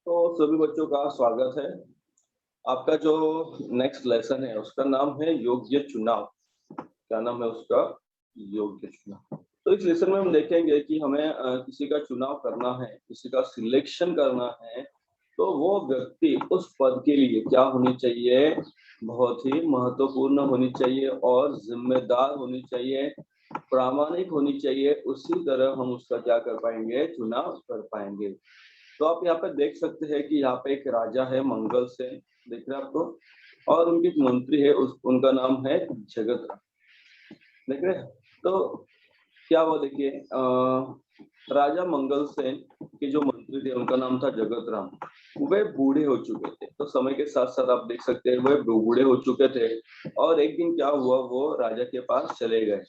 तो सभी बच्चों का स्वागत है। आपका जो नेक्स्ट लेसन है उसका नाम है योग्य चुनाव। क्या नाम है उसका? योग्य चुनाव। तो इस लेसन में हम देखेंगे कि हमें किसी का चुनाव करना है, किसी का सिलेक्शन करना है, तो वो व्यक्ति उस पद के लिए क्या होनी चाहिए? बहुत ही महत्वपूर्ण होनी चाहिए और जिम्मेदार होनी चाहिए, प्रामाणिक होनी चाहिए। उसी तरह हम उसका क्या कर पाएंगे? चुनाव कर पाएंगे। तो आप यहाँ पे देख सकते हैं कि यहाँ पे एक राजा है मंगल सेन, देख रहे हैं आपको, और उनकी एक मंत्री है, उनका नाम है जगत राम, देख रहे हैं। तो क्या हुआ देखिए, राजा मंगल सेन के जो मंत्री थे उनका नाम था जगत राम। वे बूढ़े हो चुके थे, तो समय के साथ साथ आप देख सकते हैं वे बूढ़े हो चुके थे। और एक दिन क्या हुआ, वो राजा के पास चले गए।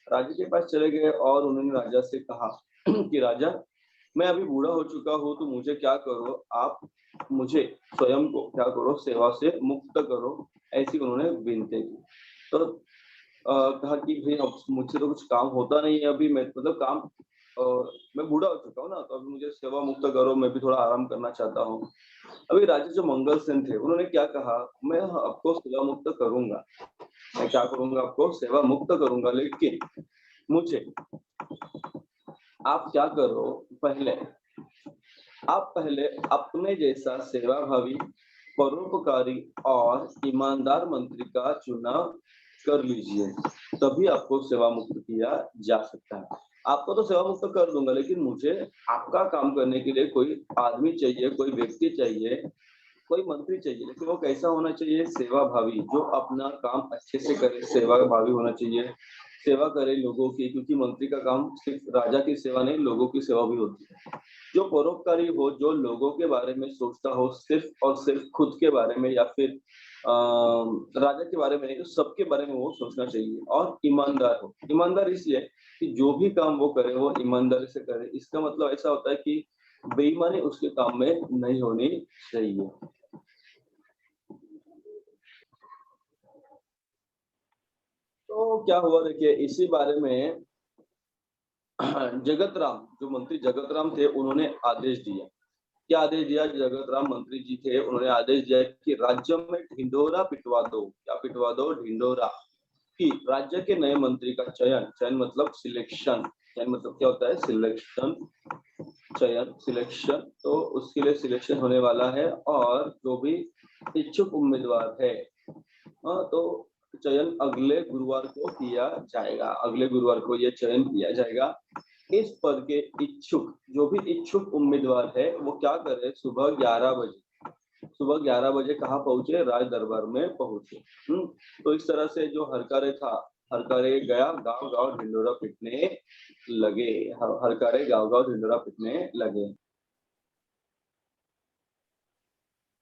राजा के पास चले गए और उन्होंने राजा से कहा कि राजा, मैं अभी बूढ़ा हो चुका हूँ, तो मुझे क्या करो, आप मुझे स्वयं को क्या करो, सेवा से मुक्त करो। ऐसी उन्होंने विनती की। तो कहा कि भाई अब मुझसे तो कुछ काम होता नहीं है अभी, मैं मतलब काम मैं बूढ़ा हो चुका हूँ ना, तो अभी मुझे सेवा मुक्त करो, मैं भी थोड़ा आराम करना चाहता हूँ। अभी राजा जो मंगल सेन थे उन्होंने क्या कहा, मैं आपको सेवा मुक्त करूंगा, मैं क्या करूंगा, आपको सेवा मुक्त करूंगा, लेकिन मुझे आप क्या करो, आप पहले अपने जैसा सेवाभावी, परोपकारी और ईमानदार मंत्री का चुनाव कर लीजिए, तभी आपको सेवा मुक्त किया जा सकता है। आपको तो सेवा मुक्त कर दूंगा, लेकिन मुझे आपका काम करने के लिए कोई आदमी चाहिए, कोई व्यक्ति चाहिए, कोई मंत्री चाहिए, लेकिन वो कैसा होना चाहिए? सेवाभावी, जो अपना काम अच्छे से करे, सेवाभावी होना चाहिए, सेवा करे लोगों की, क्योंकि मंत्री का काम सिर्फ राजा की सेवा नहीं, लोगों की सेवा भी होती है। जो परोपकारी हो, जो लोगों के बारे में सोचता हो, सिर्फ और सिर्फ खुद के बारे में या फिर राजा के बारे में नहीं, तो सबके बारे में वो सोचना चाहिए। और ईमानदार हो, ईमानदार इसलिए कि जो भी काम वो करे वो ईमानदारी से करे। इसका मतलब ऐसा होता है कि बेईमानी उसके काम में नहीं होनी चाहिए। तो क्या हुआ देखिए, इसी बारे में जगत राम, जो मंत्री जगत राम थे, उन्होंने आदेश दिया। क्या आदेश दिया? जगत राम मंत्री जी थे, उन्होंने आदेश दिया कि राज्य में ढिंढोरा पिटवा दो। क्या पिटवा दो? ढिंढोरा। कि राज्य के नए मंत्री का चयन, चयन मतलब सिलेक्शन, चयन मतलब क्या होता है? सिलेक्शन, चयन, सिलेक्शन। तो उसके लिए सिलेक्शन होने वाला है, और जो भी इच्छुक उम्मीदवार है, तो चयन अगले गुरुवार को किया जाएगा। अगले गुरुवार को यह चयन किया जाएगा। इस पद के इच्छुक, जो भी इच्छुक उम्मीदवार है, वो क्या करे? सुबह 11 बजे, सुबह 11 बजे कहाँ पहुंचे? राज दरबार में पहुंचे। तो इस तरह से जो हरकारे था, हरकारे गया, गांव गांव ढिंडोरा पिटने लगे। हरकारे गांव गांव ढिंडोरा पिटने लगे।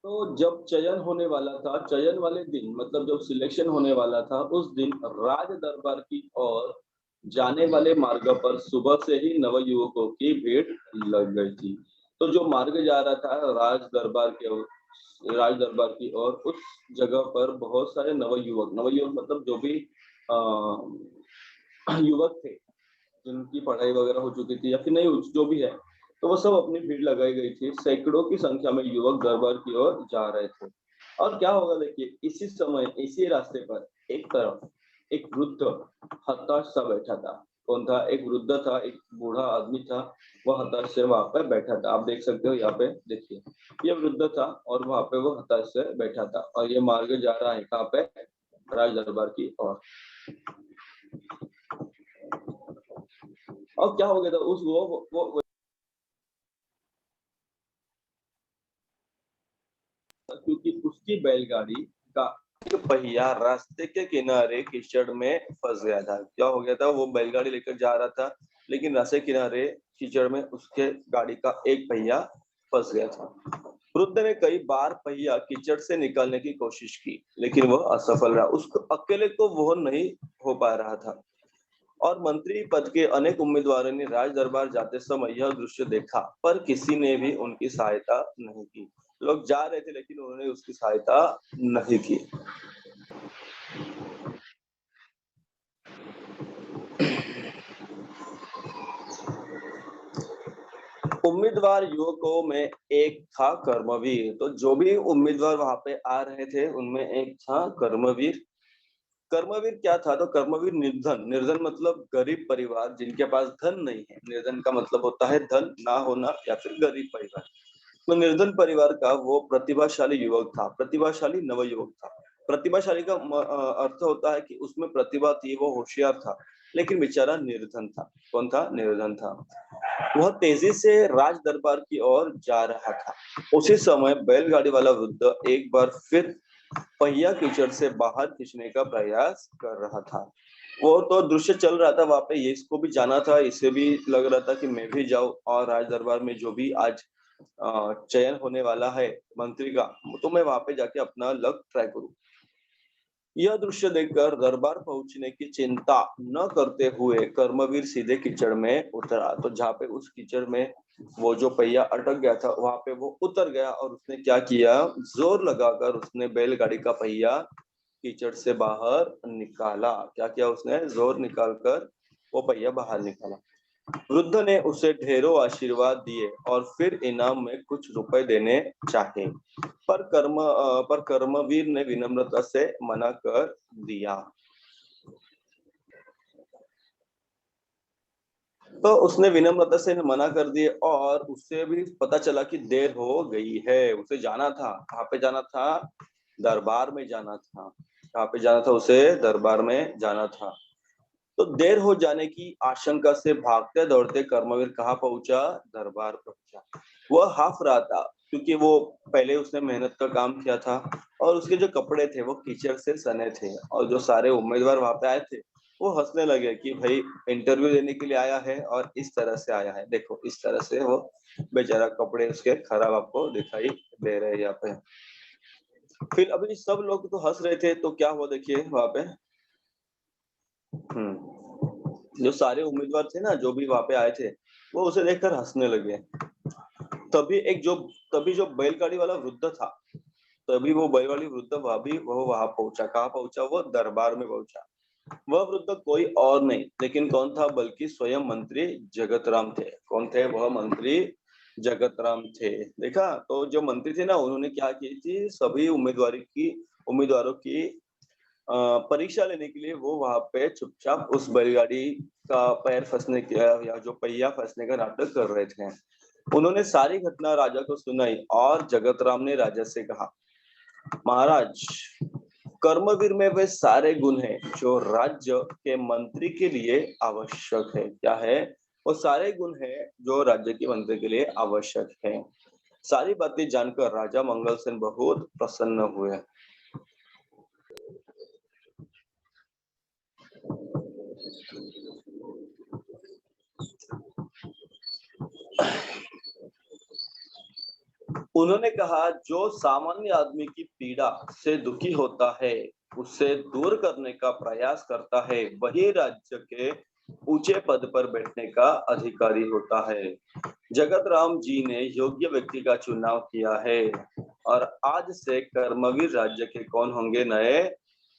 तो जब चयन होने वाला था, चयन वाले दिन मतलब जब सिलेक्शन होने वाला था, उस दिन राज दरबार की ओर जाने वाले मार्ग पर सुबह से ही नवयुवकों की भीड़ लग गई थी। तो जो मार्ग जा रहा था राज दरबार की ओर, उस जगह पर बहुत सारे नवयुवक, नवयुवक मतलब जो भी युवक थे, जिनकी पढ़ाई वगैरह हो चुकी थी या फिर नहीं, जो भी है, तो वो सब अपनी भीड़ लगाई गई थी। सैकड़ों की संख्या में युवक दरबार की ओर जा रहे थे। और क्या होगा देखिए, इसी समय इसी रास्ते पर एक तरफ एक वृद्ध हताश सा बैठा था। कौन था? एक वृद्ध था, एक बूढ़ा आदमी था, वह हताश से वहां पर बैठा था। आप देख सकते हो, यहाँ पे देखिए, ये वृद्ध था और वहां पे वो हताश से बैठा था, और ये मार्ग जा रहा है कहाँ पे? राज दरबार की ओर। और क्या हो गया था उस वो क्योंकि उसकी बैलगाड़ी का एक पहिया रास्ते के किनारे कीचड़ में फंस गया था। क्या हो गया था? वो बैलगाड़ी लेकर जा रहा था, लेकिन रास्ते किनारे कीचड़ में उसके गाड़ी का एक पहिया फंस गया था। वृद्ध ने कई बार पहिया कीचड़ से निकालने की कोशिश की, लेकिन वह असफल रहा। उसको अकेले को वह नहीं हो पा रहा था। और मंत्री पद के अनेक उम्मीदवारों ने राज दरबार जाते समय यह दृश्य देखा, पर किसी ने भी उनकी सहायता नहीं की। लोग जा रहे थे, लेकिन उन्होंने उसकी सहायता नहीं की। उम्मीदवार युवकों में एक था कर्मवीर। तो जो भी उम्मीदवार वहां पे आ रहे थे उनमें एक था कर्मवीर। कर्मवीर क्या था? तो कर्मवीर निर्धन, निर्धन मतलब गरीब परिवार जिनके पास धन नहीं है। निर्धन का मतलब होता है धन ना होना या फिर गरीब परिवार। तो निर्धन परिवार का वो प्रतिभाशाली युवक था, प्रतिभाशाली नवयुवक था। प्रतिभाशाली का अर्थ होता है कि उसमें प्रतिभा थी, वो होशियार था, लेकिन बेचारा निर्धन था। कौन था? निर्धन था। वह तेजी से राज दरबार की ओर जा रहा था। उसी समय बैलगाड़ी वाला वृद्ध एक बार फिर पहिया कीचड़ से बाहर खींचने का प्रयास कर रहा था। वो तो दृश्य चल रहा था वहां पे, ये इसको भी जाना था, इसे भी लग रहा था कि मैं भी जाऊं और राज दरबार में जो भी आज चयन होने वाला है मंत्री का, तो मैं वहां पे जाके अपना लक ट्राई करूं। यह दृश्य देखकर दरबार पहुंचने की चिंता न करते हुए कर्मवीर सीधे कीचड़ में उतरा। तो जहाँ पे उस कीचड़ में वो जो पहिया अटक गया था वहां पे वो उतर गया और उसने क्या किया, जोर लगाकर उसने बैलगाड़ी का पहिया कीचड़ से बाहर निकाला। क्या किया उसने? जोर निकालकर वो पहिया बाहर निकाला। वृद्ध ने उसे ढेरों आशीर्वाद दिए और फिर इनाम में कुछ रुपए देने चाहे, पर कर्मवीर ने विनम्रता से मना कर दिया। तो उसने विनम्रता से मना कर दिए और उससे भी पता चला कि देर हो गई है। उसे जाना था, कहाँ पे जाना था? दरबार में जाना था। कहाँ पे जाना था उसे? दरबार में जाना था। तो देर हो जाने की आशंका से भागते दौड़ते कर्मवीर कहाँ पहुंचा? दरबार पहुंचा। वह हाफ रहा था क्योंकि वो पहले उसने मेहनत का काम किया था और उसके जो कपड़े थे वो कीचड़ से सने थे। और जो सारे उम्मीदवार वहां पे आए थे वो हंसने लगे कि भाई इंटरव्यू देने के लिए आया है और इस तरह से आया है। देखो इस तरह से वो बेचारा कपड़े उसके खराब आपको दिखाई दे रहे हैं यहाँ पे। फिर अभी सब लोग तो हंस रहे थे, तो क्या हुआ देखिए वहां पे। जो सारे उम्मीदवार थे ना, जो भी वहां पे आए थे, वो उसे देखकर हंसने लगे। तभी एक जो तभी जो बैलगाड़ी वाला वृद्ध था, तभी वो बैलगाड़ी वृद्ध वो वहां पहुंचा। कहाँ पहुंचा? वो दरबार में पहुंचा। वह वृद्ध कोई और नहीं लेकिन कौन था? बल्कि स्वयं मंत्री जगतराम थे। कौन थे? वह मंत्री जगतराम थे। देखा, तो जो मंत्री थे ना, उन्होंने क्या की थी, सभी उम्मीदवारों की परीक्षा लेने के लिए वो वहां पे चुपचाप उस बैलगाड़ी का पैर फंसने या जो पहिया फंसने का नाटक कर रहे थे। उन्होंने सारी घटना राजा को सुनाई और जगतराम ने राजा से कहा, महाराज, कर्मवीर में वे सारे गुण हैं जो राज्य के मंत्री के लिए आवश्यक है। क्या है? वो सारे गुण हैं जो राज्य के मंत्री के लिए आवश्यक है। सारी बातें जानकर राजा मंगल सेन बहुत प्रसन्न हुए। उन्होंने कहा, जो सामान्य आदमी की पीड़ा से दुखी होता है, उससे दूर करने का प्रयास करता है, वही राज्य के ऊंचे पद पर बैठने का अधिकारी होता है। जगत राम जी ने योग्य व्यक्ति का चुनाव किया है और आज से कर्मवीर राज्य के कौन होंगे? नए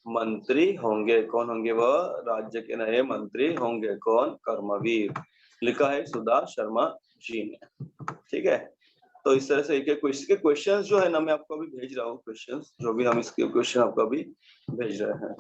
मंत्री होंगे। कौन होंगे? वह राज्य के नए मंत्री होंगे। कौन? कर्मवीर। लिखा है सुधा शर्मा जी ने। ठीक है, तो इस तरह से एक एक इसके क्वेश्चंस जो है ना, मैं आपको अभी भेज रहा हूँ। क्वेश्चंस जो भी हम इसके क्वेश्चन आपको अभी भेज रहे हैं।